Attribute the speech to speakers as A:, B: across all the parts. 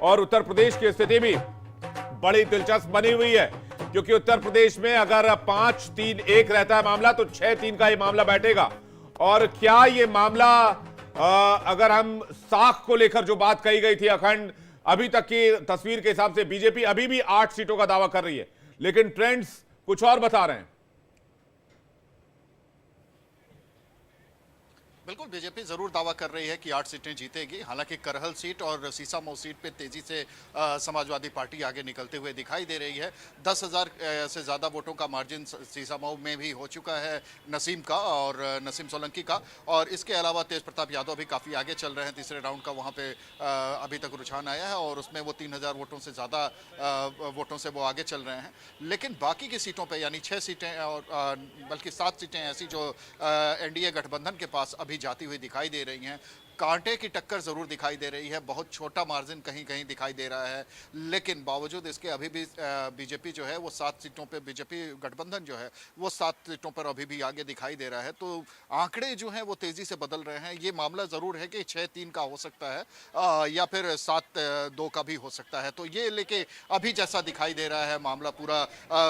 A: और उत्तर प्रदेश की स्थिति भी बड़ी दिलचस्प बनी हुई है, क्योंकि उत्तर प्रदेश में अगर 5-3-1 रहता है मामला तो 6-3 का ये मामला बैठेगा। और क्या ये मामला अगर हम साख को लेकर जो बात कही गई थी अखंड, अभी तक की तस्वीर के हिसाब से बीजेपी अभी भी 8 सीटों का दावा कर रही है, लेकिन ट्रेंड्स कुछ और बता रहे हैं।
B: बिल्कुल, बीजेपी जरूर दावा कर रही है कि 8 सीटें जीतेगी। हालांकि करहल सीट और सीसामऊ सीट पे तेजी से समाजवादी पार्टी आगे निकलते हुए दिखाई दे रही है। 10,000 से ज्यादा वोटों का मार्जिन सीसामऊ में भी हो चुका है नसीम का और नसीम सोलंकी का। और इसके अलावा तेज प्रताप यादव भी काफी आगे चल रहे हैं। तीसरे राउंड का वहां पे अभी तक रुझान आया है और उसमें वो 3,000 वोटों से ज्यादा वोटों से वो आगे चल रहे हैं। लेकिन बाकी की सीटों पर यानी 6 सीटें और बल्कि 7 सीटें ऐसी जो एनडीए गठबंधन के पास अभी जाती हुई दिखाई दे रही हैं। कांटे की टक्कर जरूर दिखाई दे रही है, बहुत छोटा मार्जिन कहीं कहीं दिखाई दे रहा है, लेकिन बावजूद इसके अभी भी बीजेपी जो है वो 7 सीटों पे, बीजेपी गठबंधन जो है वो 7 सीटों पर अभी भी आगे दिखाई दे रहा है। तो आंकड़े जो हैं वो तेजी से बदल रहे हैं। ये मामला जरूर है कि 6-3 का हो सकता है या फिर 7-2 का भी हो सकता है। तो ये लेके अभी जैसा दिखाई दे रहा है मामला पूरा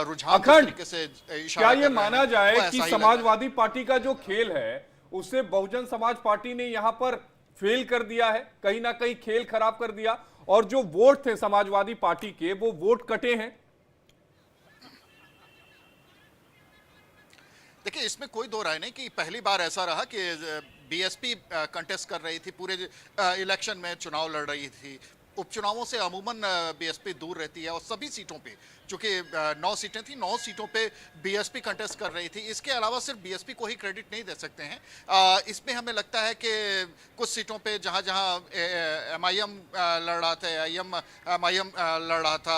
B: रुझान तरीके से
C: क्या ये माना जाए कि समाजवादी पार्टी का जो खेल है उससे बहुजन समाज पार्टी ने यहां पर फेल कर दिया है, कहीं ना कहीं खेल खराब कर दिया, और जो वोट थे समाजवादी पार्टी के वो वोट कटे हैं?
B: देखिए, इसमें कोई दो राय नहीं कि पहली बार ऐसा रहा कि बीएसपी कंटेस्ट कर रही थी, पूरे इलेक्शन में चुनाव लड़ रही थी। उपचुनावों से अमूमन बीएसपी दूर रहती है और सभी सीटों पे, चूंकि 9 सीटें थी, 9 सीटों पे बीएसपी कंटेस्ट कर रही थी। इसके अलावा सिर्फ बीएसपी को ही क्रेडिट नहीं दे सकते हैं। इसमें हमें लगता है कि कुछ सीटों पे जहां जहां एमआईएम लड़ रहा था, एमआईएम लड़ रहा था,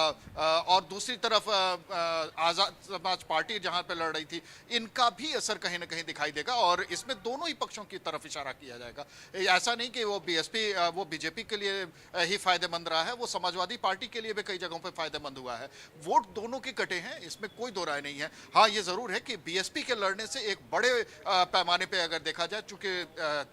B: और दूसरी तरफ आज़ाद समाज पार्टी जहां पे लड़ रही थी, इनका भी असर कहीं ना कहीं दिखाई देगा और इसमें दोनों ही पक्षों की तरफ इशारा किया जाएगा। ऐसा नहीं कि वो बीजेपी के लिए ही फायदेमंद रहा है, वो समाजवादी पार्टी के लिए भी कई जगहों पे फायदेमंद हुआ है। वोट दोनों के कटे हैं, इसमें कोई दो राय नहीं है। हाँ, ये जरूर है कि बीएसपी के लड़ने से एक बड़े पैमाने पे अगर देखा जाए, चूंकि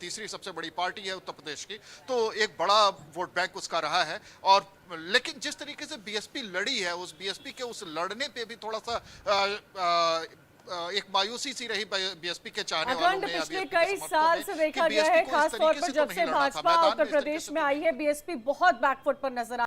B: तीसरी सबसे बड़ी पार्टी है उत्तर प्रदेश की, तो एक बड़ा वोट बैंक उसका रहा है। और लेकिन जिस तरीके से बीएसपी लड़ी है, उस बीएसपी के उस लड़ने पे भी थोड़ा सा एक मायूसी सी रही बीएसपी के चाहने वालों में।
D: पिछले कई साल से देखा गया है, खास तौर पर जब से भाजपा उत्तर प्रदेश में आई है, बीएसपी बहुत बैकफुट पर नजर